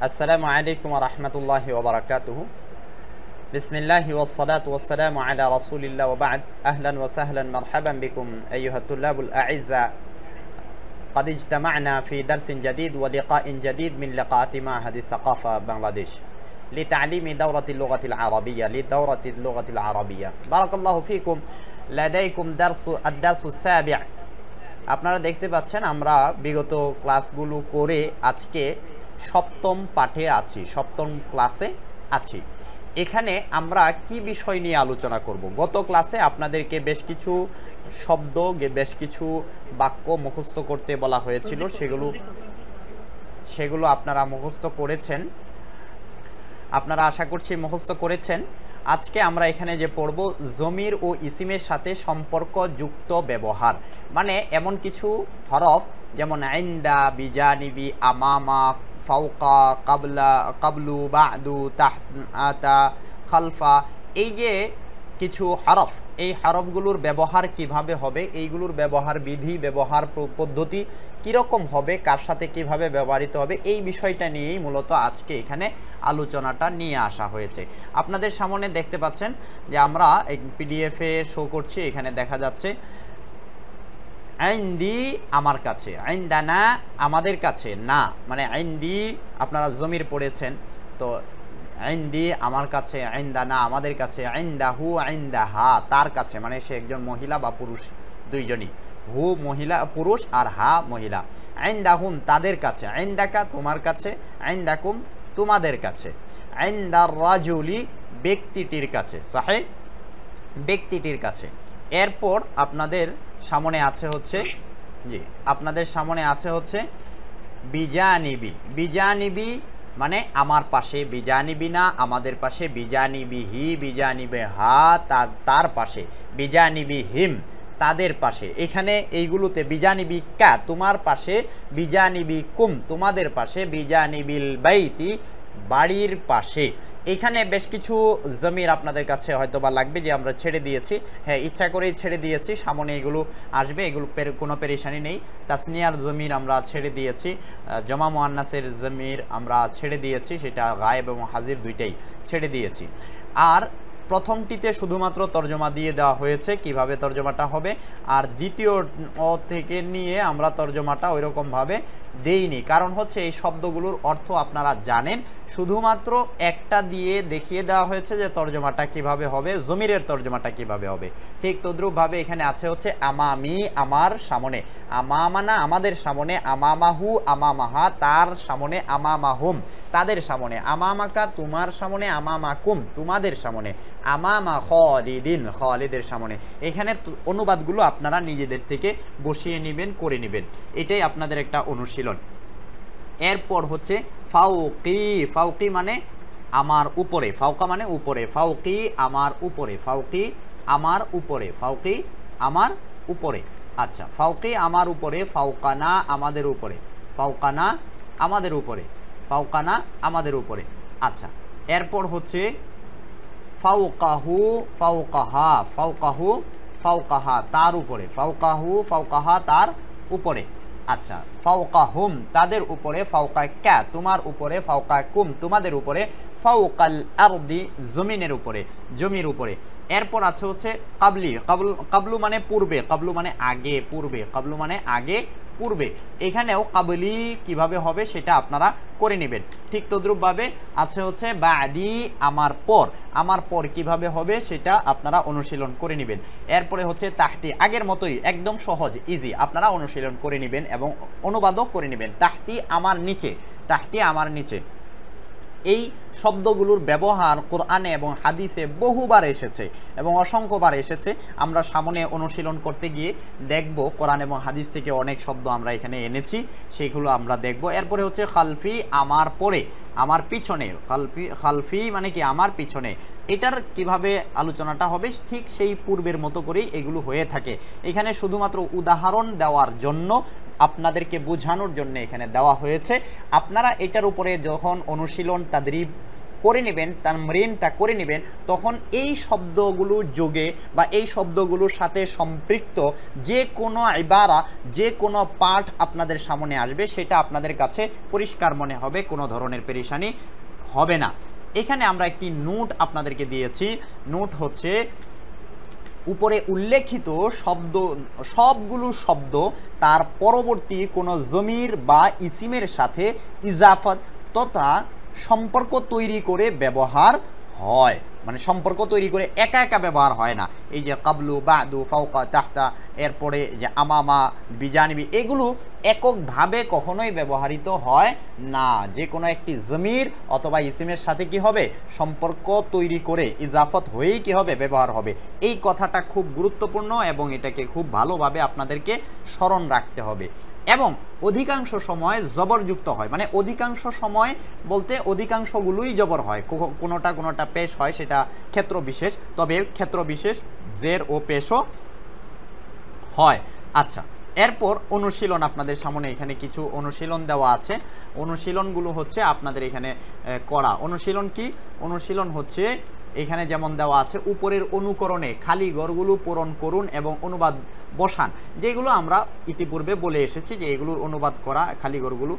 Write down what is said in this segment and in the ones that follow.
আসসালামু আলাইকুম ওয়া রাহমাতুল্লাহি ওয়া বারাকাতুহু। বিসমিল্লাহি ওয়াস সালাতু ওয়াস সালামু আলা রাসূলিল্লাহ ওয়া বা'দ। আহলান ওয়া সাহলান মারহাবান বিকুম আইয়ুহাত তুল্লাবুল আ'ইজ্জা। قد اجتمعنا في درس جديد ولقاء جديد من لقاءات معهد الثقافة بنغلاديش لتعليم دورة اللغة العربية بارك الله فيكم. لديكم الدرس السابع. আপনারা দেখতে পাচ্ছেন আমরা বিগত ক্লাসগুলো করে আজকে সপ্তম পাঠে আছি, সপ্তম ক্লাসে আছি। এখানে আমরা কি বিষয় নিয়ে আলোচনা করব? গত ক্লাসে আপনাদেরকে বেশ কিছু শব্দ, বেশ কিছু বাক্য মুখস্থ করতে বলা হয়েছিল, সেগুলো আপনারা মুখস্থ করেছেন, আপনারা আশা করছি মুখস্থ করেছেন। আজকে আমরা এখানে যে পড়ব জমির ও ইসিমের সাথে সম্পর্ক যুক্ত ব্যবহার, মানে এমন কিছু হরফ যেমন আইন্দা, বিজানিবি, আমামা, ফাওকা, কাবলা, কাবলু, বাদু, তাহতা, খালফা, এই যে কিছু হরফ, এই হরফগুলোর ব্যবহার কিভাবে হবে, এইগুলোর ব্যবহার বিধি, ব্যবহার পদ্ধতি কীরকম হবে, কার সাথে কিভাবে ব্যবহৃত হবে, এই বিষয়টা নিয়েই মূলত আজকে এখানে আলোচনাটা নিয়ে আসা হয়েছে। আপনাদের সামনে দেখতে পাচ্ছেন যে আমরা পিডিএফে শো করছি, এখানে দেখা যাচ্ছে আইন্দি আমার কাছে, আইন্দানা আমাদের কাছে, না মানে আইন্দি আপনারা জমির পড়েছেন, তো আইন্দি আমার কাছে, আইন্দানা আমাদের কাছে, আইন্দাহু আইন্দাহা তার কাছে, মানে সে একজন মহিলা বা পুরুষ দুইজনই, হু মহিলা পুরুষ আর হা মহিলা। আইন্দাহুম তাদের কাছে, আইন্দাকা তোমার কাছে, আইন্দাকুম তোমাদের কাছে, আইন্দার রাজুলি ব্যক্তিটির কাছে, সাহেব ব্যক্তিটির কাছে। এরপর আপনাদের সামনে আছে হচ্ছে আপনাদের সামনে আছে হচ্ছে বিজানিবি। বিজানিবি মানে আমার পাশে, বিজানিবি না আমাদের পাশে, বিজানিবি হি, বিজানিবে হা তার পাশে, বিজানিবি হিম তাদের পাশে। এখানে এইগুলোতে বিজানিবি কা তোমার পাশে, বিজানিবি কুম তোমাদের পাশে, বিজানিবিল বাইতি বাড়ির পাশে। এখানে বেশ কিছু জমির আপনাদের কাছে হয়তো বা লাগবে যে আমরা ছেড়ে দিয়েছি, হ্যাঁ ইচ্ছা করেই ছেড়ে দিয়েছি, সামনে এগুলো আসবে, এগুলো কোনো পেরেশানি নেই। তাসনিয়ার জমির আমরা ছেড়ে দিয়েছি, জমা মুআন্নাসের জমির আমরা ছেড়ে দিয়েছি, সেটা গায়েব এবং হাজির দুইটাই ছেড়ে দিয়েছি। আর প্রথমটিতে শুধুমাত্র তর্জমা দিয়ে দেওয়া হয়েছে কিভাবে তর্জমাটা হবে, আর দ্বিতীয় থেকে নিয়ে আমরা তর্জমাটা ওইরকমভাবে দেইনি, কারণ হচ্ছে এই শব্দগুলোর অর্থ আপনারা জানেন, শুধুমাত্র একটা দিয়ে দেখিয়ে দেওয়া হয়েছে যে তর্জমাটা কিভাবে হবে, জমিরের তর্জমাটা কিভাবে হবে। ঠিক তদ্রূপভাবে এখানে আছে হচ্ছে আমামি আমার সামনে, আমামানা আমাদের সামনে, আমামাহু আমামাহা তার সামনে, আমামাহুম তাদের সামনে, আমামাকা তোমার সামনে, আমামাকুম তোমাদের সামনে, আমামা খালিদিন খালিদের সামনে। এখানে অনুবাদগুলো আপনারা নিজেদের থেকে বসিয়ে নেবেন, করে নেবেন, এটাই আপনাদের একটা অনুশীলন। এরপর হচ্ছে ফাউকি। ফাউকি মানে আমার উপরে, ফাউকা মানে উপরে, ফাউকি আমার উপরে, ফাউকি আমার উপরে, ফাউকি আমার উপরে। আচ্ছা, ফাউকি আমার উপরে, ফাউকানা আমাদের উপরে, ফাউকানা আমাদের উপরে, ফাউকানা আমাদের উপরে। আচ্ছা, এরপর হচ্ছে ফাউকাহু ফাউকাহা, ফাউকাহু ফাউকাহা তার উপরে, ফাউকাহু ফাউকাহা তার উপরে। আচ্ছা, ফাউকাহুম তাদের উপরে, ফাউকাকা তোমার উপরে, ফাউকাকুম তোমাদের উপরে, ফাউকাল আরদি জমিনের উপরে, জমির উপরে। এরপর আছে হচ্ছে কাবলি। কাবলু মানে পূর্বে, কাবলু মানে আগে, পূর্বে, কাবলু মানে আগে পূর্বে। এখানেও কাবলি কিভাবে হবে সেটা আপনারা করে নেবেন। ঠিক তদ্রূপভাবে আছে হচ্ছে বাদি আমার পর, আমার পর কিভাবে হবে সেটা আপনারা অনুশীলন করে নেবেন। এরপরে হচ্ছে তাহতি, আগের মতোই একদম সহজ ইজি, আপনারা অনুশীলন করে নেবেন এবং অনুবাদও করে নেবেন। তাহতি আমার নিচে, তাহতি আমার নিচে। এই শব্দগুলোর ব্যবহার কোরআনে এবং হাদিসে বহুবার এসেছে এবং অসংখ্যবার এসেছে। আমরা সামনে অনুশীলন করতে গিয়ে দেখব কোরআন এবং হাদিস থেকে অনেক শব্দ আমরা এখানে এনেছি, সেগুলো আমরা দেখব। এরপরে হচ্ছে খালফি আমার পরে, আমার পিছনে, খালফি মানে কি আমার পিছনে। এটার কিভাবে আলোচনাটা হবে ঠিক সেই পূর্বের মতো করেই এগুলো হয়ে থাকে। এখানে শুধুমাত্র উদাহরণ দেওয়ার জন্য, আপনাদেরকে বোঝানোর জন্য এখানে দেওয়া হয়েছে। আপনারা এটার উপরে যখন অনুশীলন তাদরিব করে নেবেন, তামরিনটা করে নেবেন, তখন এই শব্দগুলো যোগে বা এই শব্দগুলোর সাথে সম্পৃক্ত যে কোনো ইবারা, যে কোনো পাঠ আপনাদের সামনে আসবে সেটা আপনাদের কাছে পরিষ্কার মনে হবে, কোনো ধরনের পেরেশানি হবে না। এখানে আমরা একটি নোট আপনাদেরকে দিয়েছি। নোট হচ্ছে উপরে উল্লেখিত শব্দ, সবগুলো শব্দ তার পরবর্তী কোনো জমির বা ইসিমের সাথে ইজাফত তথা সম্পর্ক তৈরি করে ব্যবহার হয়, মানে সম্পর্ক তৈরি করে একা একা ব্যবহার হয় না। এই যে কাবলু, বাদু, ফাওকা, তাহতা, এরপরে যে আমামা, বিজানিবি, এগুলো এককভাবে কখনোই ব্যবহৃত হয় না। যে কোনো একটি জমির অথবা ইসিমের সাথে কি হবে, সম্পর্ক তৈরি করে ইজাফত হয়েই কি হবে, ব্যবহার হবে। এই কথাটা খুব গুরুত্বপূর্ণ এবং এটাকে খুব ভালোভাবে আপনাদেরকে স্মরণ রাখতে হবে। এবং অধিকাংশ সময় জবরযুক্ত হয়, মানে অধিকাংশ সময় বলতে অধিকাংশগুলোই জবর হয়, কোনোটা পেশ হয়, সেটা ক্ষেত্র বিশেষ, তবে ক্ষেত্র বিশেষ জের ও পেশও হয়। আচ্ছা, এরপর অনুশীলন আপনাদের সামনে এখানে কিছু অনুশীলন দেওয়া আছে। অনুশীলনগুলো হচ্ছে আপনাদের এখানে করা। অনুশীলন কি? অনুশীলন হচ্ছে এখানে যেমন দেওয়া আছে, উপরের অনুকরণে খালি ঘরগুলো পূরণ করুন এবং অনুবাদ বসান। যেগুলো আমরা ইতিপূর্বে বলে এসেছি যে এগুলোর অনুবাদ করা, খালি ঘরগুলো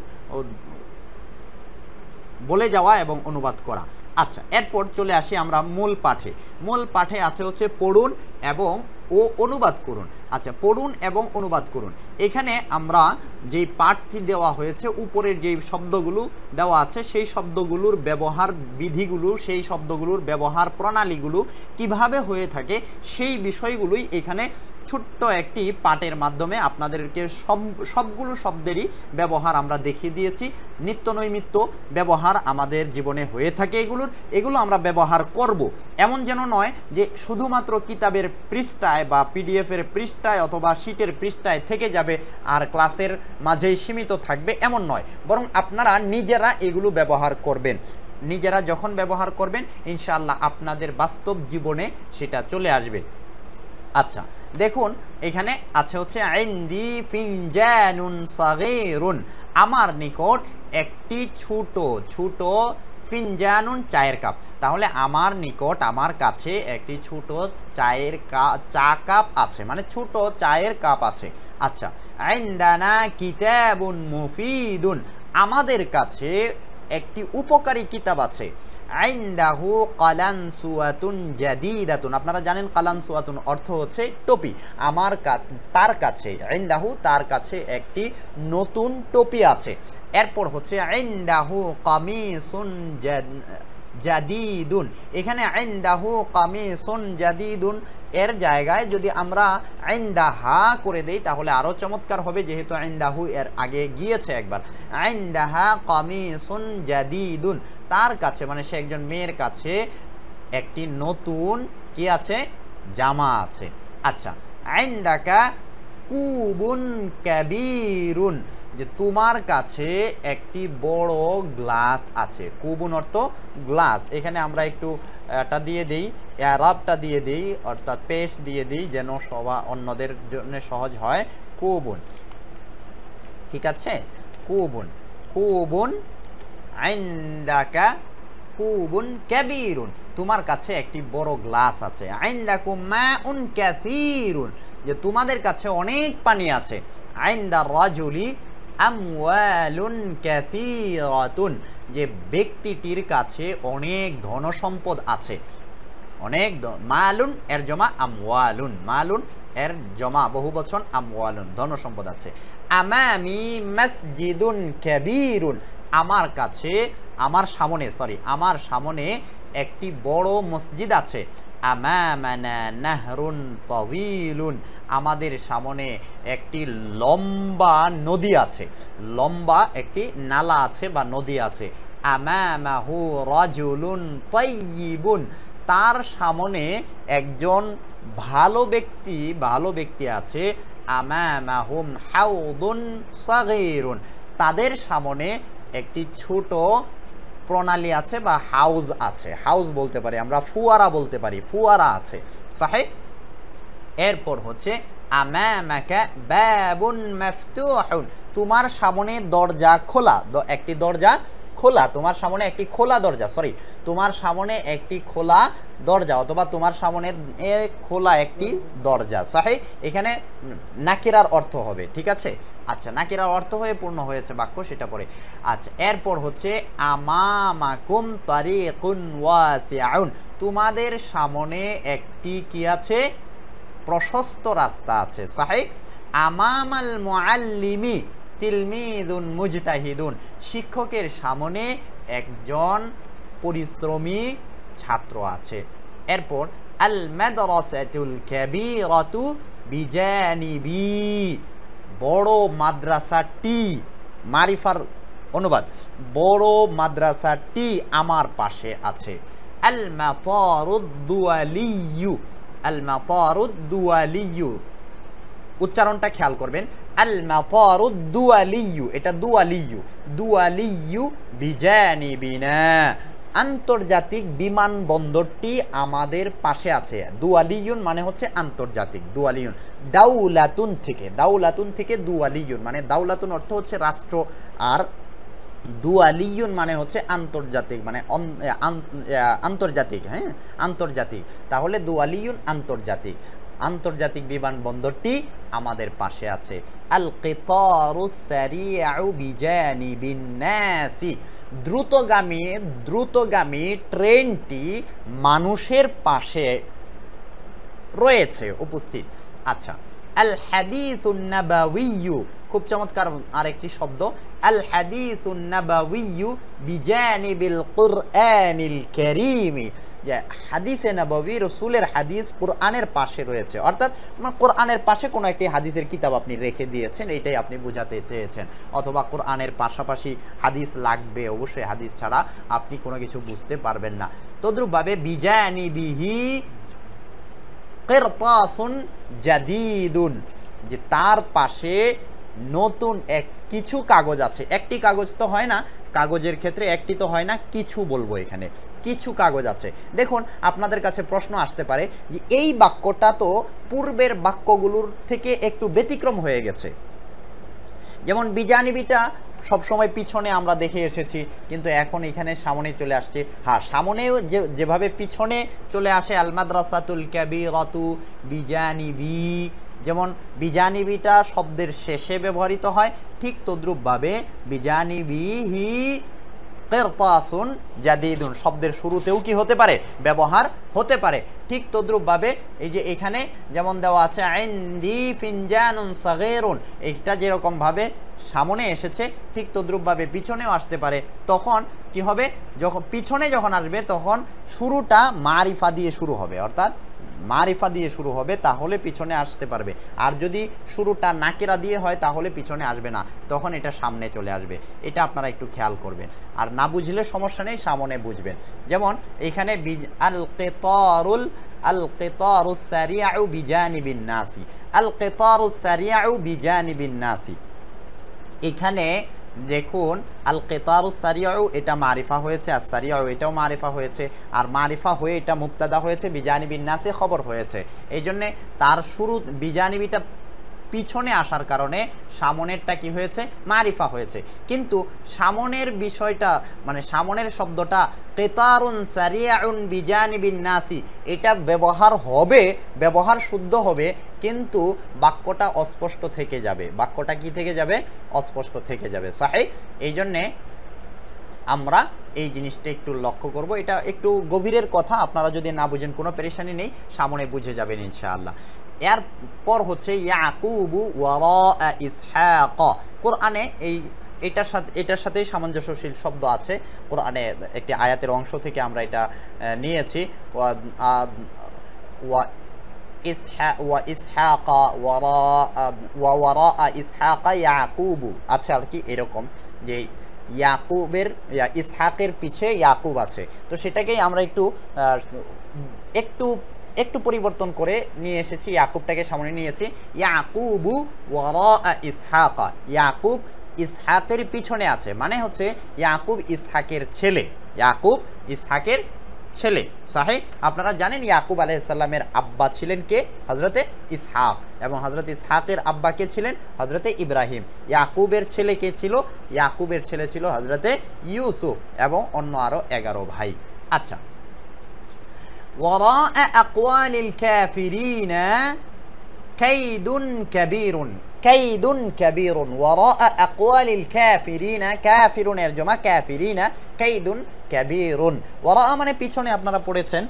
বলে যাওয়া এবং অনুবাদ করা। আচ্ছা, এরপর চলে আসি আমরা মূল পাঠে। মূল পাঠে আছে হচ্ছে পড়ুন এবং অনুবাদ করুন। আচ্ছা, পড়ুন এবং অনুবাদ করুন। এখানে আমরা যেই পাঠটি দেওয়া হয়েছে, উপরের যেই শব্দগুলো দেওয়া আছে সেই শব্দগুলোর ব্যবহার বিধিগুলো, সেই শব্দগুলোর ব্যবহার প্রণালীগুলো কিভাবে হয়ে থাকে সেই বিষয়গুলোই এখানে ছোট্ট একটি পাঠের মাধ্যমে আপনাদেরকে সবগুলো শব্দেরই ব্যবহার আমরা দেখিয়ে দিয়েছি। নিত্য নৈমিত্য ব্যবহার আমাদের জীবনে হয়ে থাকে, এগুলো আমরা ব্যবহার করব। এমন যেন নয় যে শুধুমাত্র কিতাবের পৃষ্ঠায় বা পিডিএফের পৃষ্ঠায় অথবা শীটের পৃষ্ঠায় থেকে যাবে আর ক্লাসের মাঝেই সীমিত থাকবে, এমন নয়। বরং আপনারা নিজেরা এগুলো ব্যবহার করবেন। নিজেরা যখন ব্যবহার করবেন ইনশাআল্লাহ আপনাদের বাস্তব জীবনে সেটা চলে আসবে। আচ্ছা, দেখুন এখানে আছে হচ্ছে ইনদি ফিনজানুন সাগীরুন, আমার নিকট একটি ছোট ফিনজানুন, চায়ের কাপ। তাহলে আমার নিকট, আমার কাছে একটি ছোট চা কাপ আছে, মানে ছোট চায়ের কাপ আছে। আচ্ছা, ইনদানা কিতাবুন মুফিদুন, আমাদের কাছে একটি উপকারী কিতাব আছে। ইনদাহু কালানসুয়াতুন জাদিদাতুন, আপনারা জানেন কালানসুয়াতুন অর্থ হচ্ছে টুপি। তার কাছে, ইনদাহু তার কাছে একটি নতুন টুপি আছে। এরপর হচ্ছে ইনদাহু কামিসুন জাদিদুন, এখানে ইনদাহু কামিসুন জাদিদুন এর জায়গায় যদি আমরা ইনদাহা করে দেই তাহলে আরও চমৎকার হবে, যেহেতু ইনদাহু এর আগে গিয়েছে একবার। ইনদাহা কামিসুন জাদিদুন, তার কাছে মানে সে একজন মেয়ের কাছে একটি নতুন কি আছে, জামা আছে। আচ্ছা, ইনদাকা কুবুন কাবীরুন, যে তোমার কাছে একটি বড় গ্লাস আছে। কুবুন অর্থ গ্লাস। এখানে আমরা একটু এটা দিয়ে দিই, এরাবটা দিয়ে দিই, অর্থাৎ পেশ দিয়ে দিই যেন অন্যদের জন্য সহজ হয়। কুবুন, ঠিক আছে, কুবুন ইনদাকা কুবুন কাবীরুন, তোমার কাছে একটি বড় গ্লাস আছে। ইনদাকুম মাউন কাসীরুন, যে তোমাদের কাছে অনেক পানি আছে। ইনদার রাজুলি আমওয়ালুন কাসীরাতুন, যে ব্যক্তিটির কাছে অনেক ধনসম্পদ আছে। অনেক মালুন এর জমা আমওয়ালুন, মালুন এর জমা বহুবচন আমওয়ালুন, ধনসম্পদ আছে। আমামি মসজিদুন কাবীরুন, আমার কাছে, আমার সামনে একটি বড় মসজিদ আছে। আমামানা নাহরুন তাওয়িলুন, আমাদের সামনে একটি লম্বা নদী আছে, লম্বা একটি নালা আছে বা নদী আছে। আমামাহু রাজুলুন তাইয়িবুন, তার সামনে একজন ভালো ব্যক্তি আছে। আমামাহুম হাউদুন সাগীরুন, তাদের সামনে একটি ছোট প্রণালী আছে বা হাউজ আছে। হাউজ বলতে পারি আমরা, ফুয়ারা বলতে পারি, ফুয়ারা আছে। সাহিহ। এরপর হচ্ছে আমামাকা বাবুন মাফতুহুন, তোমার সামনে দরজা খোলা, একটি দরজা খোলা, তোমার সামনে একটি খোলা দরজা, সরি তোমার সামনে একটি খোলা দরজা অথবা তোমার সামনে খোলা একটি দরজা। সাহি, এখানে নাকিরার অর্থ হবে, ঠিক আছে। আচ্ছা, নাকিরার অর্থ হয়ে পূর্ণ হয়েছে বাক্য, সেটা পরে। আচ্ছা, এরপর হচ্ছে আমামাকুম তারিকুন ওয়াসিউন, তোমাদের সামনে একটি কি আছে, প্রশস্ত রাস্তা আছে। সাহি, আমামাল মুআল্লিমি তিলমিদুন মুজতাহিদুন, শিক্ষকের সামনে একজন পরিশ্রমী ছাত্র আছে। এরপর আল মাদ্রাসাতুল কাবীরাতু বিজানিবি, বড় মাদ্রাসাটি, মারিফার অনুবাদ, বড় মাদ্রাসাটি আমার পাশে আছে। আল মাতারুদ দুয়ালিয়ু, আল মাতারুদ দুয়ালিয়ু, উচ্চারণটা খেয়াল করবেন, আল মাতারুদ দুয়ালিয়ু, এটা দুয়ালিয়ু, দুয়ালিয়ু বিজানিবিনা, আন্তর্জাতিক বিমানবন্দরটি আমাদের পাশে আছে। দুয়ালিয়ুন মানে হচ্ছে আন্তর্জাতিক, দুয়ালিয়ুন দাউলাতুন থেকে, দাউলাতুন থেকে দুয়ালিয়ুন মানে দাউলাতুন অর্থ হচ্ছে রাষ্ট্র, আর দুয়ালিয়ুন মানে হচ্ছে আন্তর্জাতিক, মানে আন্তর্জাতিক, হ্যাঁ আন্তর্জাতিক, তাহলে দুয়ালিয়ুন আন্তর্জাতিক, আন্তর্জাতিক বিমানবন্দরটি আমাদের পাশে আছে। আল কিতারুস সারিউ বিজানিবিন নাসি, দ্রুতগামী ট্রেনটি মানুষের পাশে রয়েছে, উপস্থিত। আচ্ছা, আল হাদিসুন নাবাউইয়ু, খুব চমৎকার আরেকটি শব্দ, আল হাদিসুন নাবাউইয়ু বিজানিবিল কুরআনিল কারীমি, যে হাদিসে নববী, রাসূলের হাদিস কোরআনের পাশে রয়েছে, অর্থাৎ কোরআনের পাশে কোনো একটি হাদিসের কিতাব আপনি রেখে দিয়েছেন, এটাই আপনি বোঝাতে চেয়েছেন। অথবা কোরআনের পাশাপাশি হাদিস লাগবে, অবশ্যই হাদিস ছাড়া আপনি কোনো কিছু বুঝতে পারবেন না। তদ্রূপভাবে বিজানিবিহি কিরতাসুন জাদীদুন, যে তার পাশে নতুন কিছু কাগজ আছে, একটি কাগজ তো হয় না, কাগজের ক্ষেত্রে একটি তো হয় না, কিছু বলবো এখানে, কিছু কাগজ আছে। দেখুন, আপনাদের কাছে প্রশ্ন আসতে পারে যে এই বাক্যটা তো পূর্বের বাক্যগুলোর থেকে একটু ব্যতিক্রম হয়ে গেছে, যেমন বিজানিবিটা সবসময় পিছনে আমরা দেখে এসেছি, কিন্তু এখন এখানে সামনে চলে আসছে। হ্যাঁ, সামনেও যেভাবে পিছনে চলে আসে আল মাদ্রাসাতুল কাবীরাতু বিজানিবি, যেমন বিজানিবিটা শব্দের শেষে ব্যবহৃত হয়, ঠিক তদ্রূপভাবে বিজানিবিহি কিরতাসুন জাদীদুন শব্দের শুরুতেও কি হতে পারে, ব্যবহার হতে পারে। ঠিক তদ্রূপভাবে এই যে এখানে যেমন দেওয়া আছে ইনদি ফিনজানুন সাগীরুন, এটা যেরকমভাবে সামনে এসেছে ঠিক তদ্রূপভাবে পিছনেও আসতে পারে। তখন কি হবে, যখন পিছনে যখন আসবে তখন শুরুটা মারিফা দিয়ে শুরু হবে, অর্থাৎ মারিফা দিয়ে শুরু হবে, তাহলে পিছনে আসতে পারবে। আর যদি শুরুটা নাকিরা দিয়ে হয় তাহলে পিছনে আসবে না, তখন এটা সামনে চলে আসবে। এটা আপনারা একটু খেয়াল করবেন, আর না বুঝলে সমস্যা নেই, সামনে বুঝবেন। যেমন এখানে আল কিতারুস সারিউ বিজানিবিন নাসি, আল কিতারুস সারিউ বিজানিবিন নাসি, এখানে দেখুন আল কিতারুস সারিউ এটা মারিফা হয়েছে, আর সারিউ এটাও মারিফা হয়েছে, আর মারিফা হয়ে এটা মুবতাদা হয়েছে, বিজানিবিন নাসি খবর হয়েছে। এই জন্যে তার শুরু বিজানিবিটা পিছনে আসার কারণে সামনেরটা কি হয়েছে, মারিফা হয়েছে। কিন্তু সামনের বিষয়টা মানে সামনের শব্দটা কিতারুন সারিউন বিজানিবিন নাসি, এটা ব্যবহার হবে, ব্যবহার শুদ্ধ হবে, কিন্তু বাক্যটা অস্পষ্ট থেকে যাবে। বাক্যটা কি থেকে যাবে, অস্পষ্ট থেকে যাবে। সাহিহ, এই জন্যে আমরা এই জিনিসটা একটু লক্ষ্য করব। এটা একটু গভীরের কথা, আপনারা যদি না বুঝেন কোনো পেরেশানি নেই, সামনে বুঝে যাবেন ইনশাআল্লাহ। এরপর হচ্ছে ইয়াকুবু ওয়ারা ইসহাক, কোরআনে এটার সাথেই সামঞ্জস্যশীল শব্দ আছে, কোরআনে একটি আয়াতের অংশ থেকে আমরা এটা নিয়েছি। ইয়াকুবু আছে আর কি এরকম, যে ইয়াকুবের ইসহাকের পিছে ইয়াকুব আছে, তো সেটাকেই আমরা একটু পরিবর্তন করে নিয়ে এসেছি, ইয়াকুবটাকে সামনে নিয়েছি। ইয়াকুবু ওয়ারা ইসহাক, ইয়াকুব ইসহাকের পিছনে আছে, মানে হচ্ছে ইয়াকুব ইসহাকের ছেলে, ইয়াকুব ইসহাকের ছেলে। সাহি, আপনারা জানেন ইয়াকুব আলাইহিস সালামের আব্বা ছিলেন কে? হযরতে ইসহাক, এবং হযরত ইসহাকের আব্বা কে ছিলেন? হযরতে ইব্রাহিম। ইয়াকুবের ছেলে কে ছিল? ইয়াকুবের ছেলে ছিল হযরতে ইউসুফ, এবং অন্য আরো 11 ভাই। আচ্ছা, ওয়ারা আকওয়ালিল কাফিরিনা কাইদুন কাবীরুন, কাইদুন কাবীরুন, ওয়ারা আকওয়ালিল কাফিরিনা, কাফিরুন এর জমা কাফিরিনা, কাইদুন কাবীরুন। ওয়ারা মানে পিছনে আপনারা পড়েছেন,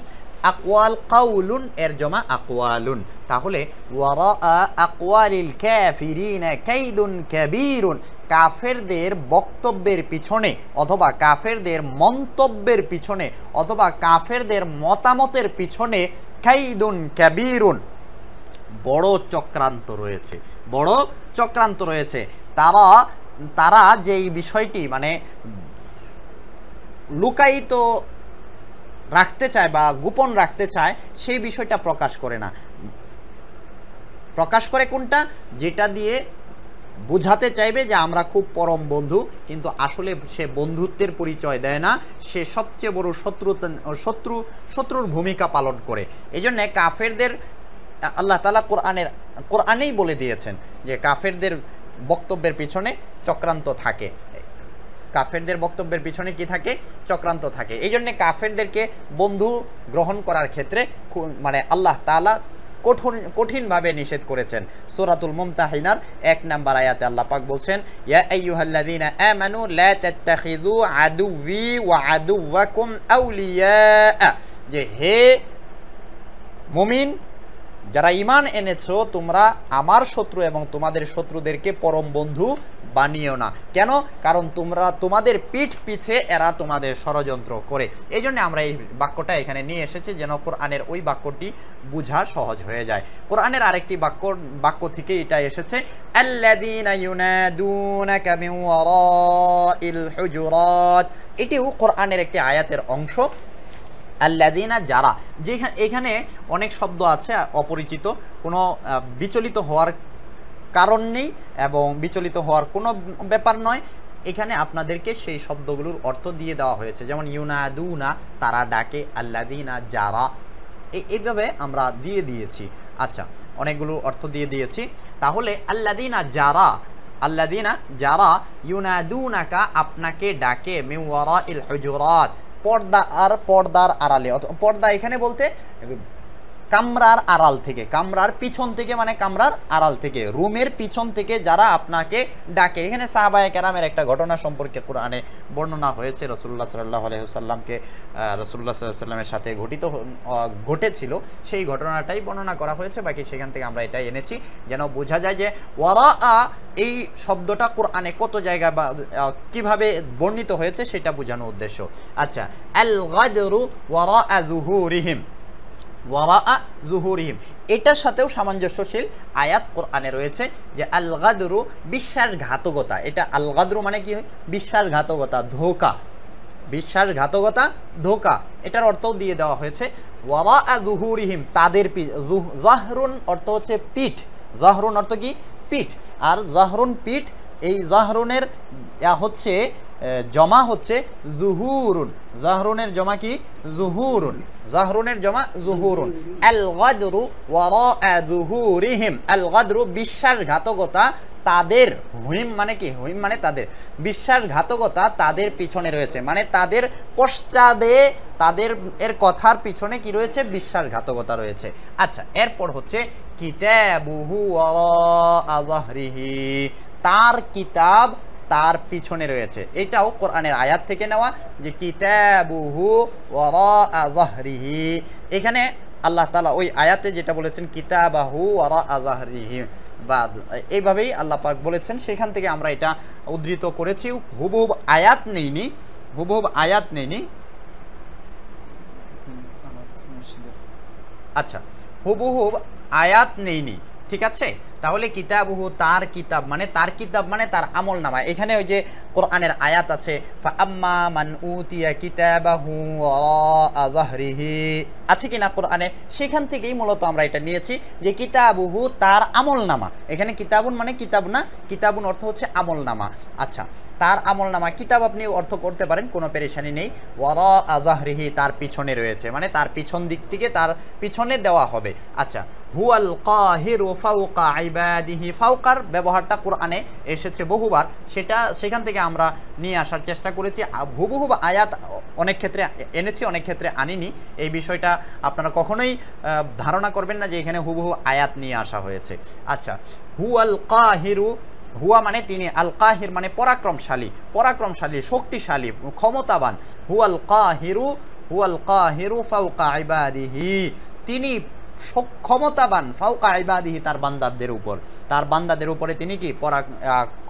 আকওয়াল কাউলুন এর জমা আকওয়ালুন, তাহলে ওয়ারা আকওয়ালিল কাফিরিনা কাইদুন কাবীরুন, কাফেরদের বক্তব্যের পিছনে অথবা কাফেরদের মন্তব্যের পিছনে অথবা কাফেরদের মতামতের পিছনে কাইদুন কাবীরুন, বড় চক্রান্ত রয়েছে, বড় চক্রান্ত রয়েছে। তারা যেই বিষয়টি মানে লুকায়িত রাখতে চায় বা গোপন রাখতে চায়, সেই বিষয়টা প্রকাশ করে না। প্রকাশ করে কোনটা? যেটা দিয়ে বোঝাতে চাইবে যে আমরা খুব পরম বন্ধু, কিন্তু আসলে সে বন্ধুত্বের পরিচয় দেয় না, সে সবচেয়ে বড় শত্রুর ভূমিকা পালন করে। এই জন্যে কাফেরদের আল্লাহ তাআলা কোরআনেই বলে দিয়েছেন যে কাফেরদের বক্তব্যের পিছনে চক্রান্ত থাকে, কাফেরদের বক্তব্যের পিছনে কি থাকে? চক্রান্ত থাকে। এই জন্যে কাফেরদেরকে বন্ধু গ্রহণ করার ক্ষেত্রে মানে আল্লাহ তাআলা কঠিনভাবে নিষেধ করেছেন। সূরাতুল মুমতাহিনার 1 নম্বর আয়াতে আল্লাহ পাক বলছেন, ইয়া আইয়ুহাল্লাযীনা আমানু লা তাত্তাখিযু আদুওয়ি ওয়া আদুওয়াকুম আউলিয়া, যে হে মুমিন যারা ঈমান এনেছো, তোমরা আমার শত্রু এবং তোমাদের শত্রুদেরকে পরম বন্ধু বানিও না। কেন? কারণ তোমাদের পিঠ পিছে এরা তোমাদের ষড়যন্ত্র করে। এই জন্য আমরা এই বাক্যটা এখানে নিয়ে এসেছি যেন কোরআনের ওই বাক্যটি বোঝা সহজ হয়ে যায়। কোরআনের আরেকটি বাক্য থেকে এটা এসেছে, আল্লাযীনা ইউনাদুনাকা মিন ওয়ারাইল হুজুরাত, এটিও কোরআনের একটি আয়াতের অংশ। আল্লাযীনা যারা, যেখানে এখানে অনেক শব্দ আছে অপরিচিত, কোনো বিচলিত হওয়ার কারণ নেই এবং বিচলিত হওয়ার কোনো ব্যাপার নয়। এখানে আপনাদেরকে সেই শব্দগুলোর অর্থ দিয়ে দেওয়া হয়েছে, যেমন ইউনাদুনা তারা ডাকে, আল্লাযীনা যারা, এইভাবে আমরা দিয়ে দিয়েছি। আচ্ছা, অনেকগুলো অর্থ দিয়ে দিয়েছি। তাহলে আল্লাযীনা যারা ইউনাদুনাকা আপনাকে ডাকে, মিন ওয়ারাইল হুজুরাত পর্দার আড়ালে, পর্দা এখানে বলতে কামরার আড়াল থেকে, কামরার পিছন থেকে মানে কামরার আড়াল থেকে, রুমের পিছন থেকে যারা আপনাকে ডাকে। এখানে সাহাবায়ে কেরামের একটা ঘটনা সম্পর্কে কোরআনে বর্ণনা হয়েছে, রাসূলুল্লাহ সাল্লাল্লাহু আলাইহি ওয়াসাল্লামকে রাসূলুল্লাহ সাল্লাল্লাহু আলাইহি ওয়াসাল্লামের সাথে ঘটেছিল, সেই ঘটনাটাই বর্ণনা করা হয়েছে। বাকি সেখান থেকে আমরা এটাই এনেছি যেন বোঝা যায় যে ওয়ারা এই শব্দটা কোরআনে কত জায়গায় বা কিভাবে বর্ণিত হয়েছে সেটা বোঝানোর উদ্দেশ্য। আচ্ছা, আল গাদরু ওয়ারা যুহুরিহিম, ওয়ারা যুহুরিহিম, এটার সাথেও সামঞ্জস্যশীল আয়াত কোরআনে রয়েছে যে আল গাদরু বিশ্বাসঘাতকতা। এটা আল গাদরু মানে কি? বিশ্বাসঘাতকতা, ধোঁকা, বিশ্বাসঘাতকতা, ধোঁকা, এটার অর্থও দিয়ে দেওয়া হয়েছে। ওয়ারা যুহুরিহিম তাদের, জাহরুন অর্থ হচ্ছে পিঠ, জাহরুন অর্থ কি? পিঠ, আর জাহরুন পিঠ, এই জাহরুনের হচ্ছে জমা হচ্ছে জুহুরুন, জাহরুনের জমা কি? জুহুরুন, জাহরুনের জমা জুহুরুন। আল গাদরু ওয়ারা যুহুরিহিম, আল গাদরু বিশ্বাসঘাতকতা তাদের, হুইম মানে কি? হুইম মানে তাদের, বিশ্বাসঘাতকতা তাদের পিছনে রয়েছে, মানে তাদের পশ্চাদে, তাদের এর কথার পিছনে কি রয়েছে? বিশ্বাসঘাতকতা রয়েছে। আচ্ছা, এরপর হচ্ছে কিতাবুহু ওয়ারা যাহরিহি, তার কিতাব তার পিছনে রয়েছে। এটাও কোরআনের আয়াত থেকে নেওয়া যে কিতাবুহু ওয়ারা যাহরিহি, এখানে আল্লাহ তাআলা ওই আয়াতে যেটা বলেছেন কিতাবাহু ওয়ারা যাহরিহি, বা এইভাবেই আল্লাহ পাক বলেছেন, সেখান থেকে আমরা এটা উদ্ধৃত করেছি। হুবহুব আয়াত নেইনি, হুবহুব আয়াত নেইনি। আচ্ছা, হুবহুব আয়াত নেইনি, ঠিক আছে। তাহলে কিতাবুহু তার কিতাব মানে তার আমল নামা। এখানে ওই যে কোরআনের আয়াত আছে ফাআম্মা মান উতিয়া কিতাবাহু ওয়ারা যাহরিহি, আছে কিনা কোরআনে, সেখান থেকেই মূলত আমরা এটা নিয়েছি যে কিতাবুহু তার আমল নামা। এখানে কিতাবুন মানে কিতাব না, কিতাবুন অর্থ হচ্ছে আমল নামা। আচ্ছা, তার আমল নামা, কিতাব আপনি অর্থ করতে পারেন, কোনো পেরেশানি নেই। ওয়ারা যাহরিহি তার পিছনে রয়েছে, মানে তার পিছন দিক থেকে, তার পিছনে দেওয়া হবে। আচ্ছা, হুয়াল কাহিরু ফাওকা ইবাদিহি, ফাওকার ব্যবহারটা কোরআনে এসেছে বহুবার, সেখান থেকে আমরা নিয়ে আসার চেষ্টা করেছি। হুবহু আয়াত অনেক ক্ষেত্রে এনেছি, অনেক ক্ষেত্রে আনিনি। এই বিষয়টা আপনারা কখনোই ধারণা করবেন না যে এখানে হুবহু আয়াত নিয়ে আসা হয়েছে। আচ্ছা, হুয়াল কাহিরু, হুয়া মানে তিনি, আল কাহির মানে পরাক্রমশালী, শক্তিশালী, ক্ষমতাবান। হুয়াল কাহিরু ফাওকা ইবাদিহি, তিনি ক্ষমতাবান, ফাওকা ইবাদিহি তার বান্দাদের উপরে তিনি কি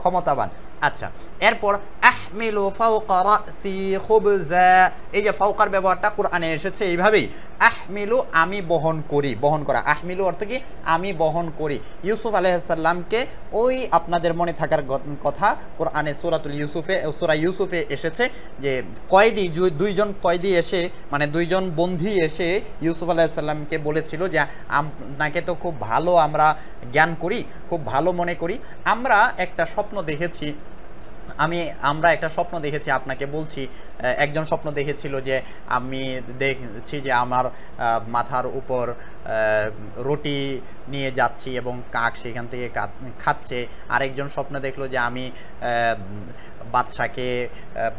ক্ষমতাবান। আচ্ছা, এরপর আহমিলু ফাওকা রাসি খুবজা, এই যে ফাওকার ব্যবহারটা কোরআনে এসেছে এইভাবেই। আহমিলু আমি বহন করা, আহমিলু অর্থ কি আমি বহন করি। ইউসুফ আলাইহিস সালামকে, ওই আপনাদের মনে থাকার কথা কোরআনে সূরা ইউসুফে এসেছে যে কয়েদি, দুইজন কয়েদি এসে, মানে দুইজন বন্দী এসে ইউসুফ আলাইহিস সালামকে বলেছিল যে আপনাকে তো খুব ভালো আমরা জ্ঞান করি, খুব ভালো মনে করি, আমরা একটা স্বপ্ন দেখেছি, আপনাকে বলছি। একজন স্বপ্ন দেখেছিল যে আমি দেখছি যে আমার মাথার উপর রুটি নিয়ে যাচ্ছি এবং কাক সেখান থেকে খাচ্ছে। আরেকজন স্বপ্ন দেখলো যে আমি বাদশাকে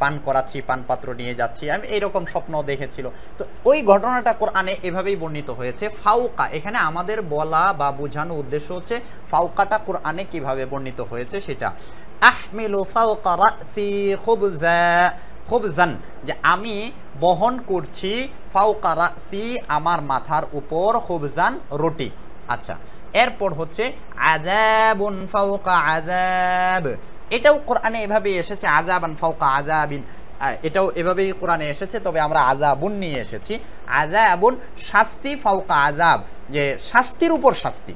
পান করাচ্ছি, পানপাত্র নিয়ে যাচ্ছি, আমি এইরকম স্বপ্ন দেখেছিল। তো ওই ঘটনাটা কোরআনে এভাবেই বর্ণিত হয়েছে। ফাওকা, এখানে আমাদের বলা বা বোঝানো উদ্দেশ্য হচ্ছে ফাওকাটা কোরআনে কিভাবে বর্ণিত হয়েছে সেটা। আহমিলু ফাওকা রাসি খুবজান, যে আমি বহন করছি, ফাওকা রাসি আমার মাথার উপর, খুবজান রুটি। আচ্ছা, এরপর হচ্ছে আযাবুন ফাওকা আযাব, এটাও কোরআনে এভাবে এসেছে, আযাবান ফাওকা আযাবিন, এটাও এভাবেই কোরআনে এসেছে, তবে আমরা আযাবুন নিয়ে এসেছি। আযাবুন শাস্তি, ফাওকা আযাব যে শাস্তির উপর শাস্তি,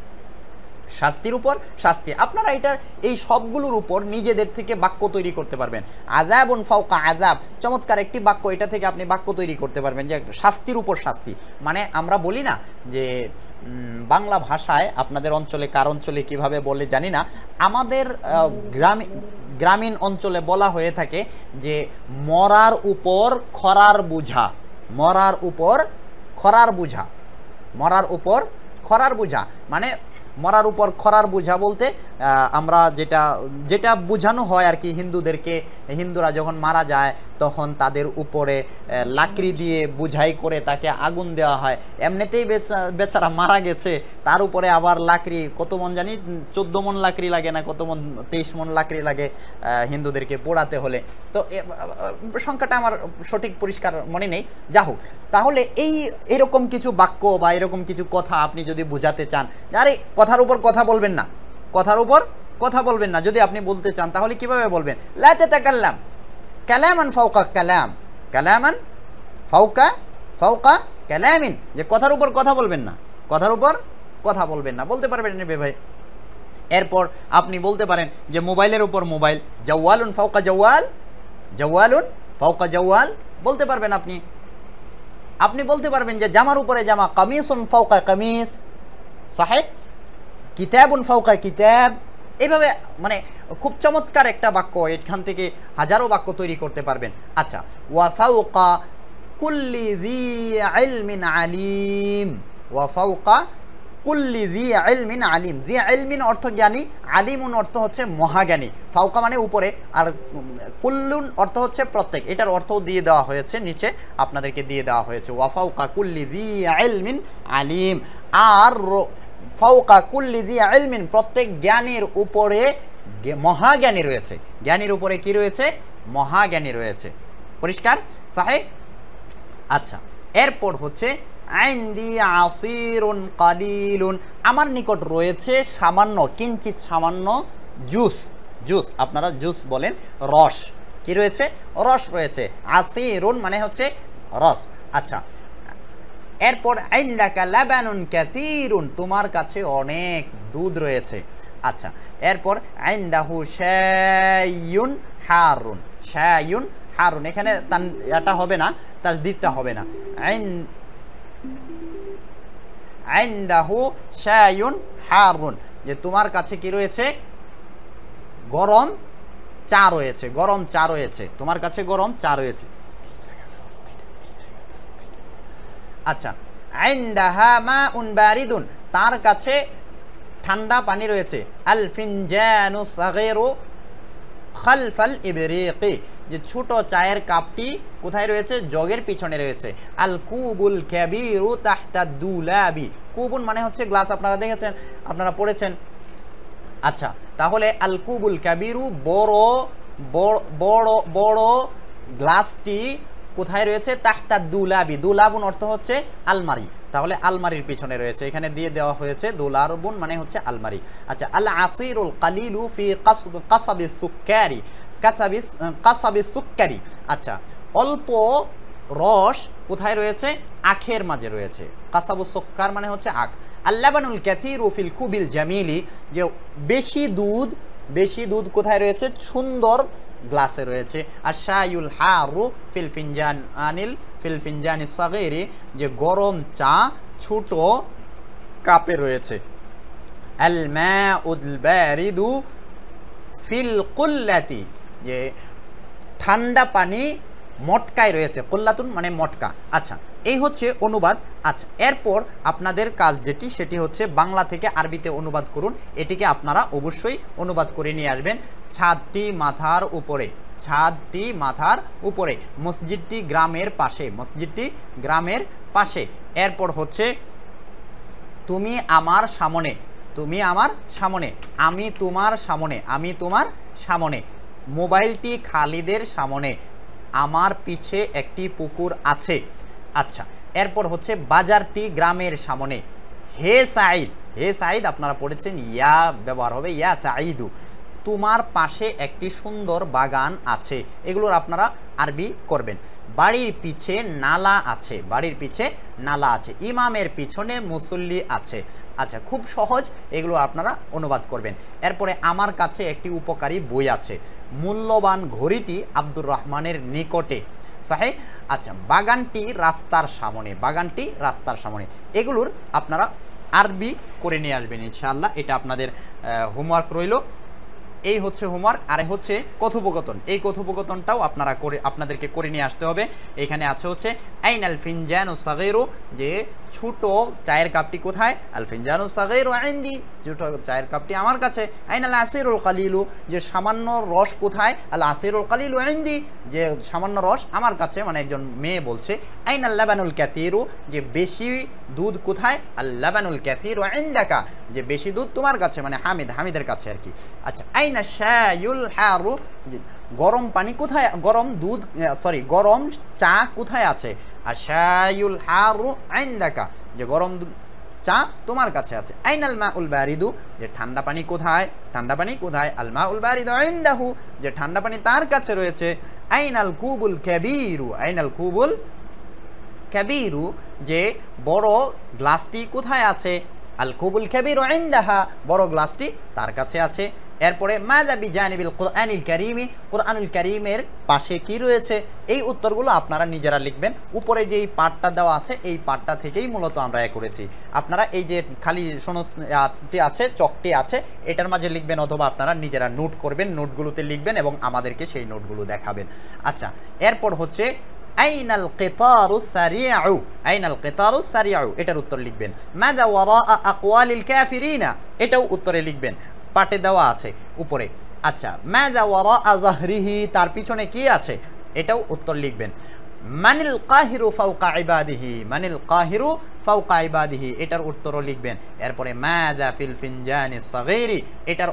শাস্তির উপর শাস্তি। আপনারা এটা এই সবগুলোর উপর নিজেদের থেকে বাক্য তৈরি করতে পারবেন। আযাবুন ফাওকা আযাব, চমৎকার একটি বাক্য, এটা থেকে আপনি বাক্য তৈরি করতে পারবেন যে শাস্তির উপর শাস্তি। মানে আমরা বলি না যে বাংলা ভাষায়, আপনাদের অঞ্চলে কার অঞ্চলে কিভাবে বলে জানি না, আমাদের গ্রামীণ অঞ্চলে বলা হয়ে থাকে যে মরার উপর খরার বুঝা, মরার উপর খরার বুঝা, মানে মরার উপর খরার বুঝা বলতে আমরা যেটা বোঝানো হয় আর কি, হিন্দুরা যখন মারা যায় তখন তাদের উপরে লাকড়ি দিয়ে বুঝাই করে তাকে আগুন দেওয়া হয়। এমনিতেই বেচারা মারা গেছে, তার উপরে আবার লাকড়ি, কত মন জানি 14 মন লাকড়ি লাগে না, কত মন 23 মন লাকড়ি লাগে হিন্দুদেরকে পোড়াতে হলে। তো সংখ্যাটা আমার সঠিক পরিষ্কার মনে নেই, যা হোক। তাহলে এরকম কিছু বাক্য বা এরকম কিছু কথা আপনি যদি বোঝাতে চান, আরে কথার উপর কথা বলবেন না, যদি আপনি বলতে চান তাহলে কিভাবে বলবেন? লা তাতাকাল্লাম কালামান ফাওকা কালাম, কালামান ফাওকা কালামিন, যে কথার উপর কথা বলবেন না, বলতে পারবেন না ভাই। এরপর আপনি বলতে পারেন যে মোবাইলের উপর মোবাইল, জাওয়ালুন ফাওকা জাওয়াল, বলতে পারবেন আপনি বলতে পারবেন যে জামার উপরে জামা, কামিসুন ফাওকা কামিস, সাহিহ, কিতাবুন ফাওকা কিতাব। এইভাবে মানে খুব চমৎকার একটা বাক্য, এখান থেকে হাজারো বাক্য তৈরি করতে পারবেন। আচ্ছা, ওয়া ফাওকা কুল্লি যী ইলমিন আলিম, ওয়া ফাওকা কুল্লি যী ইলমিন আলিম, যী ইলমিন অর্থ জ্ঞানী, আলিমুন অর্থ হচ্ছে মহাজ্ঞানী। ফাওকা মানে উপরে, আর কুল্লুন অর্থ হচ্ছে প্রত্যেক, এটার অর্থও দিয়ে দেওয়া হয়েছে, নিচে আপনাদেরকে দিয়ে দেওয়া হয়েছে। ওয়া ফাওকা কুল্লি যী ইলমিন আলিম, আর ফাওকা কুল্লি যী ইলমিন প্রত্যেক জ্ঞানীর উপরে মহাজ্ঞানী রয়েছে। জ্ঞানীর উপরে কি রয়েছে? মহাজ্ঞানী রয়েছে। পরিষ্কার? সাহিহ। আচ্ছা, এরপর হচ্ছে ইনদি আসিরুন কালিলুন, আমার নিকট রয়েছে সামান্য, কিঞ্চিত সামান্য জুস, আপনারা জুস বলেন, রস। কি রয়েছে? রস রয়েছে। আসিরুন মানে হচ্ছে রস। আচ্ছা, এরপর ইনদাকা লাবানুন কাসীরুন, তোমার কাছে অনেক দুধ রয়েছে। আচ্ছা, এরপর ইনদাহু শাইউন হারুন, শাইউন হারুন, এখানে এটা হবে না, তাসদীদটা হবে না। ইনদাহু শাইউন হারুন, যে তোমার কাছে কি রয়েছে, গরম চা রয়েছে, গরম চা রয়েছে, তোমার কাছে গরম চা রয়েছে। আচ্ছা, ইনদাহা মাউন বারিদুন, তার কাছে ঠান্ডা পানি রয়েছে। আল ফিনজানু সাগীরু খালফাল ইবরিকি, যে ছোট চায়ের কাপটি কোথায় রয়েছে, জগের পিছনে রয়েছে। আল কুবুল কাবীরু তাহতা দুলাবি, কুবুন মানে হচ্ছে গ্লাস, আপনারা দেখেছেন, আপনারা পড়েছেন। আচ্ছা, তাহলে আল কুবুল কাবীরু বড় বড় বড় গ্লাসটি কোথায় রয়েছে, তাহতা দুলাবি, দুলাবুন অর্থ হচ্ছে আলমারি, তাহলে আলমারির পিছনে রয়েছে, এখানে দিয়ে দেওয়া হয়েছে দুলারবুন মানে হচ্ছে আলমারি। আচ্ছা, আল আসিরুল কালিলু ফি কাসাবিস সুক্কারি, কাসাবিস সুক্কারি, আচ্ছা অল্প রস কোথায় রয়েছে, আখের মাঝে রয়েছে। কাসাবুস সুক্কার মানে হচ্ছে আখ। আল্লাবানুল কাসীরু ফিল কুবিল জামিলি, যে বেশি দুধ কোথায় রয়েছে, সুন্দর গ্লাসে রয়েছে। আর শাইউল হারু ফিল ফিনজানিস সাগীরি, যে গরম চা ছোট কাপে রয়েছে। আল মাউল বারিদু ফিল কুল্লাতি, যে ঠান্ডা পানি মটকায় রয়েছে, কুল্লাতুন মানে মটকা। আচ্ছা, এই হচ্ছে অনুবাদ। আচ্ছা, এরপর আপনাদের কাজ যেটি, সেটি হচ্ছে বাংলা থেকে আরবিতে অনুবাদ করুন। এটিকে আপনারা অবশ্যই অনুবাদ করে নিয়ে আসবেন। ছাদটি মাথার উপরে, ছাদটি মাথার উপরে, মসজিদটি গ্রামের পাশে, মসজিদটি গ্রামের পাশে। এরপর হচ্ছে তুমি আমার সামনে, তুমি আমার সামনে, আমি তোমার সামনে, আমি তোমার সামনে। মোবাইলটি খালিদের সামনে, আমার পিছে একটি পুকুর আছে। আচ্ছা, এরপর হচ্ছে বাজারটি গ্রামের সামনে। হে সাঈদ, হে সাঈদ আপনারা পড়েছেন, ইয়া ব্যবহার হবে, ইয়া সাঈদু, তোমার পাশে একটি সুন্দর বাগান আছে। এগুলোর আপনারা আরবি করবেন। বাড়ির পিছে নালা আছে, বাড়ির পিছে নালা আছে। ইমামের পিছনে মুসল্লি আছে। আচ্ছা, খুব সহজ, এগুলো আপনারা অনুবাদ করবেন। এরপরে আমার কাছে একটি উপকারী বই আছে। মূল্যবান ঘড়িটি আব্দুর রহমানের নিকটে। সাহেব। আচ্ছা, বাগানটি রাস্তার সামনে, বাগানটি রাস্তার সামনে। এগুলোর আপনারা আরবি করে নিয়ে আসবেন ইনশাআল্লাহ। এটা আপনাদের হোমওয়ার্ক রইল। এই হচ্ছে হোমওয়ার্ক। আর হচ্ছে কথোপকথন, এই কথোপকথনটাও আপনারা আপনাদেরকে করে নিয়ে আসতে হবে। এখানে আছে হচ্ছে আইনাল ফিনজানু সাগীরু, যে ছোট চায়ের কাপটি কোথায়, আল ফিনজানু সাগীরু ইনদি, ছোট চায়ের কাপটি আমার কাছে। আইনাল আসিরুল কালিলু, যে সামান্য রস কোথায়, আল আসিরুল কালিলু ইনদি, যে সামান্য রস আমার কাছে, মানে একজন মেয়ে বলছে। আইনাল লাবানুল কাসীরু, যে বেশি দুধ কোথায়, আল লাবানুল কাসীরু ইনদাকা, যে বেশি দুধ তোমার কাছে, মানে হামিদের কাছে আর কি। আচ্ছা, আইনা শাইউল হারু, যে গরম পানি কোথায়, গরম দুধ গরম চা কোথায় আছে। আর শাইউল হারু ইনদাকা, যে গরম চা তোমার কাছে আছে। আইনাল মাউল বারিদু, যে ঠান্ডা পানি কোথায়, ঠান্ডা পানি কোথায়। আল মাউল বারিদু ইনদাহু, যে ঠান্ডা পানি তার কাছে রয়েছে। আইনাল কুবুল কাবীরু, আইনাল কুবুল কাবীরু, যে বড় গ্লাসটি কোথায় আছে। আল কুবুল কাবীরু ইনদাহা, বড় গ্লাসটি তার কাছে আছে। এরপরে মাযা বিজানিবিল কুরআনিল কারীমি, কুরআনুল কারীমের পাশে কি রয়েছে। এই উত্তরগুলো আপনারা নিজেরা লিখবেন। উপরে যেই পার্টটা দেওয়া আছে, এই পার্টটা থেকেই মূলত আমরা করেছি। আপনারা এই যে খালি শোনটি আছে, চকটি আছে, এটার মাঝে লিখবেন, অথবা আপনারা নিজেরা নোট করবেন, নোটগুলোতে লিখবেন এবং আমাদেরকে সেই নোটগুলো দেখাবেন। আচ্ছা, এরপর হচ্ছে আইনাল কিতারুস সারিউ, আইনাল কিতারুস সারিউ, এটার উত্তর লিখবেন। মাযা ওয়ারা আকওয়ালিল কাফিরিনা, এটাও উত্তরে লিখবেন, পাটে দেওয়া আছে উপরে। আচ্ছা, মাযা ওয়ারা যাহরিহি, তার পিছনে কি আছে, এটাও উত্তর লিখবেন। মানিল কাহিরু ফাওকা ইবাদিহি, মানিল কাহিরু ফাওকা ইবাদিহি, এটার উত্তরও লিখবেন। এরপরে মাযা ফিল ফিনজানিস সাগীরি, এটার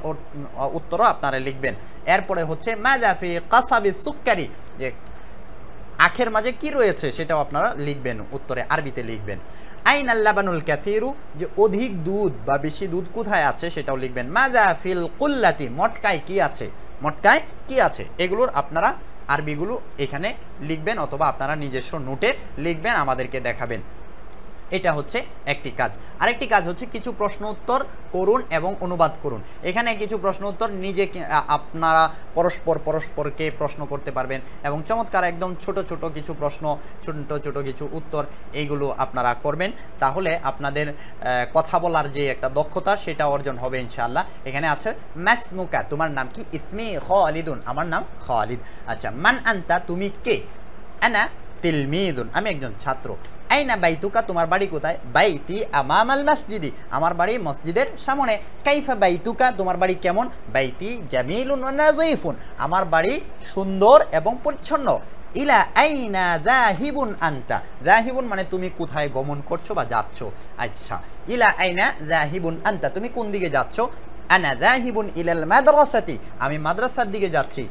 উত্তরও আপনারা লিখবেন। এরপরে হচ্ছে মাযা ফি কাসাবিস সুক্কারি, যে আখের মাঝে কি রয়েছে, সেটাও আপনারা লিখবেন, উত্তরে আরবিতে লিখবেন। আইনাল লাবানুল কাসীরু, যে অধিক দুধ বা বেশি দুধ কোথায় আছে, সেটাও লিখবেন। মাযা ফিল কুল্লাতি, মটকায় কি আছে, মটকায় কি আছে। এগুলোর আপনারা আরবিগুলো এখানে লিখবেন, অথবা আপনারা নিজস্ব নোটে লিখবেন, আমাদেরকে দেখাবেন। এটা হচ্ছে একটি কাজ। আরেকটি কাজ হচ্ছে কিছু প্রশ্ন উত্তর করুন এবং অনুবাদ করুন। এখানে কিছু প্রশ্ন উত্তর নিজে আপনারা পরস্পরকে প্রশ্ন করতে পারবেন এবং চমৎকার একদম ছোট ছোট কিছু প্রশ্ন, ছোট কিছু উত্তর এইগুলো আপনারা করবেন। তাহলে আপনাদের কথা বলার যে একটা দক্ষতা সেটা অর্জন হবে ইনশাআল্লাহ। এখানে আছে মাসমুকা, তোমার নাম কি? ইসমি খালিদুন, আমার নাম খালিদ। আচ্ছা, মান আনতা, তুমি কে? আনা তিলমিদুন, আমি একজন ছাত্র। আইনা বাইতুকা, তোমার বাড়ি কোথায়? বাইতি আমামাল মসজিদি, আমার বাড়ি মসজিদের সামনে। কাইফা বাইতুকা, তোমার বাড়ি কেমন? বাইতি জামিলুন ওয়া নাযীফুন, আমার বাড়ি সুন্দর এবং পরিচ্ছন্ন। ইলা আইনা যাহিবুন আনতা, যাহিবুন মানে তুমি কোথায় গমন করছো বা যাচ্ছ। আচ্ছা, ইলা আইনা যাহিবুন আনতা, তুমি কোন দিকে যাচ্ছ? আনা যাহিবুন ইলাল মাদ্রাসাতি, আমি মাদ্রাসার দিকে যাচ্ছি।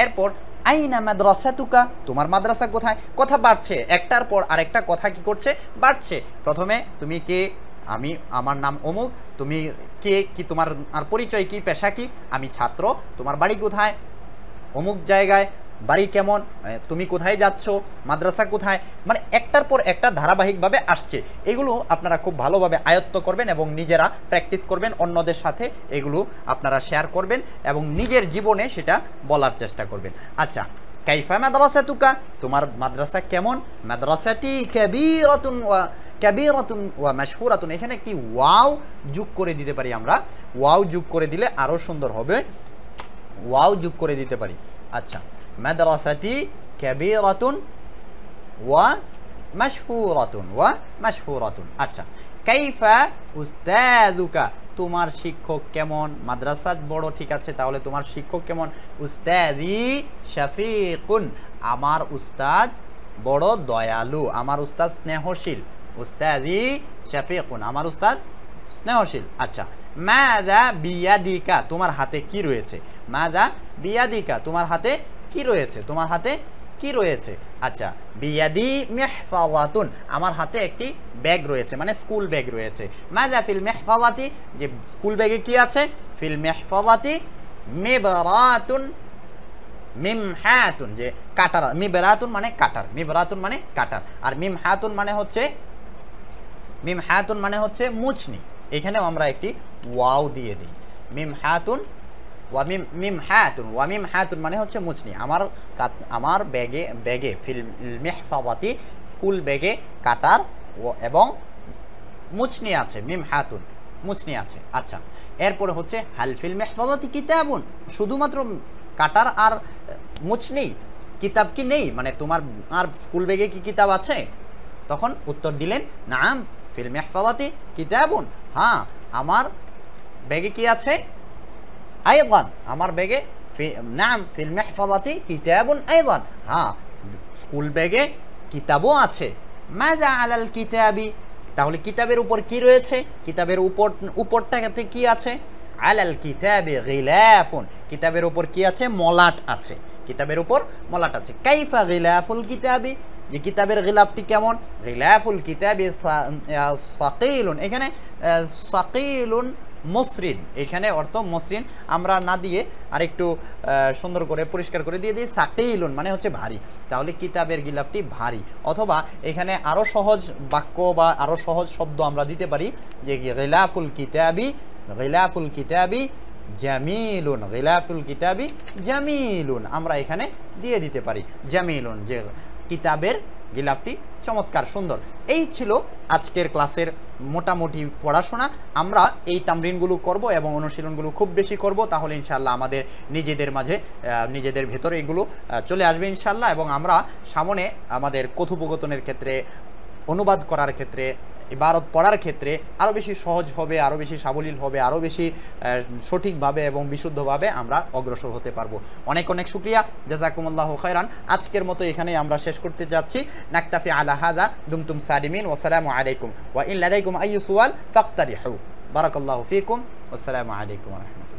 এরপর আইনা মাদ্রাসাতুকা, তোমার মাদ্রাসা কোথায়? কথা বাড়ছে, একটার পর আরেকটা কথা কি করছে? বাড়ছে। প্রথমে তুমি কে? আমি, আমার নাম অমুক। তুমি কে, কি তোমার আর পরিচয় কি, পেশা কি? আমি ছাত্র। তোমার বাড়ি কোথায়? অমুক জায়গায়। বাড়ি কেমন? তুমি কোথায় যাচ্ছ? মাদ্রাসা কোথায়? মানে একটার পর একটা ধারাবাহিকভাবে আসছে। এগুলো আপনারা খুব ভালোভাবে আয়ত্ত করবেন এবং নিজেরা প্র্যাকটিস করবেন, অন্যদের সাথে এগুলো আপনারা শেয়ার করবেন এবং নিজের জীবনে সেটা বলার চেষ্টা করবেন। আচ্ছা, কাইফা মাদ্রাসাতুকা, তোমার মাদ্রাসা কেমন? মাদ্রাসাতি কাবীরাতুন ওয়া মাশহুরাতুন, এখানে একটি ওয়াও যোগ করে দিতে পারি আমরা। ওয়াও যোগ করে দিলে আরও সুন্দর হবে। ওয়াও যোগ করে দিতে পারি। আচ্ছা, মাদ্রাসাতি কাবীরাতুন ওয়া মাশহুরাতুন। আচ্ছা, কাইফা উস্তাযুকা, তোমার শিক্ষক কেমন? মাদ্রাসা বড়, ঠিক আছে, তাহলে তোমার শিক্ষক কেমন? উস্তাদি শাফিকুন, আমার উস্তাদ বড় দয়ালু, আমার উস্তাদ স্নেহশীল। উস্তাদি শাফিকুন, আমার উস্তাদ স্নেহশীল। আচ্ছা, মাযা বিয়াদিকা, তোমার হাতে কি রয়েছে? মাযা বিয়াদিকা, তোমার হাতে কি রয়েছে? তোমার হাতে কি রয়েছে? আচ্ছা, বিয়াদি মিহফাযাতুন, আমার হাতে একটি ব্যাগ রয়েছে, মানে স্কুল ব্যাগ রয়েছে। মাযা ফিল মিহফাযাতি, যে স্কুল ব্যাগে কি আছে? ফিল মিহফাযাতি মিবরাতুন মিমহাতুন, যে কাটার। মিবরাতুন মানে কাটার, মিবরাতুন মানে কাটার, আর মিমহাতুন মানে হচ্ছে মুছনি। এখানেও আমরা একটি ওয়াও দিয়ে দিই। মিমহাতুন ওয়া মিমহাতুন মানে হচ্ছে মুছনি। আমার ব্যাগে ফিল মিহফাযাতি, স্কুল ব্যাগে কাটার এবং মুছনি আছে। মিমহাতুন, মুছনি আছে। আচ্ছা, এরপরে হচ্ছে হাল ফিল মিহফাযাতি কিতাবুন, শুধুমাত্র কাটার আর মুছনি, কিতাব কি নেই? মানে তোমার আর স্কুল ব্যাগে কি কিতাব আছে? তখন উত্তর দিলেন নাম ফিল মিহফাযাতি কিতাবুন, হ্যাঁ আমার ব্যাগে কি আছে? আইদান, আমার ব্যাগে নাম ফিল মিহফাযাতি কিতাবুন আইদান, হ্যাঁ স্কুল ব্যাগে কিতাবও আছে। মাযা আলাল কিতাবি, তাহলে কিতাবের উপর কি রয়েছে? কিতাবের উপরটাতে কি আছে? আলাল কিতাবি গিলাফুন, কিতাবের উপর কি আছে? মলাট আছে। কিতাবের উপর মলাট আছে। কাইফা গিলাফুল কিতাবি, যে কিতাবের গিলাফটি কেমন? গিলাফুল কিতাবি সাকিলুন, এখানে সাকিলুন মসৃণ, এখানে অর্থ মসৃণ আমরা না দিয়ে আরেকটু সুন্দর করে পরিষ্কার করে দিয়ে দিই সাকিলুন মানে হচ্ছে ভারী। তাহলে কিতাবের গিলাফটি ভারী। অথবা এখানে আরও সহজ বাক্য বা আরও সহজ শব্দ আমরা দিতে পারি, যে গিলাফুল কিতাবি জামিলুন, গিলাফুল কিতাবি জামিলুন, আমরা এখানে দিয়ে দিতে পারি জামিলুন, যে কিতাবের গিলাফটি চমৎকার সুন্দর। এই ছিল আজকের ক্লাসের মোটামুটি পড়াশোনা। আমরা এই তামরিনগুলো করব এবং অনুশীলনগুলো খুব বেশি করব, তাহলে ইনশাআল্লাহ আমাদের নিজেদের মাঝে নিজেদের ভেতরে এগুলো চলে আসবে ইনশাআল্লাহ, এবং আমরা সামনে আমাদের কথোপকথনের ক্ষেত্রে, অনুবাদ করার ক্ষেত্রে, ইবারত পড়ার ক্ষেত্রে আরও বেশি সহজ হবে, আরও বেশি সাবলীল হবে, আরও বেশি সঠিকভাবে এবং বিশুদ্ধভাবে আমরা অগ্রসর হতে পারবো। অনেক অনেক শুকরিয়া, জাযাকুমুল্লাহু খায়রান। আজকের মতো এখানেই আমরা শেষ করতে যাচ্ছি। নাকতাফি আলা হাযা, দুমতুম সালিমিন, ওয়াসসালামু আলাইকুম ওয়া ইন লাদাইকুম আইয়ু সুআল ফাক্তারিহু। বারাকাল্লাহু ফীকুম, ওয়াসসালামু আলাইকুম ওয়া রাহমাতুল্লাহ।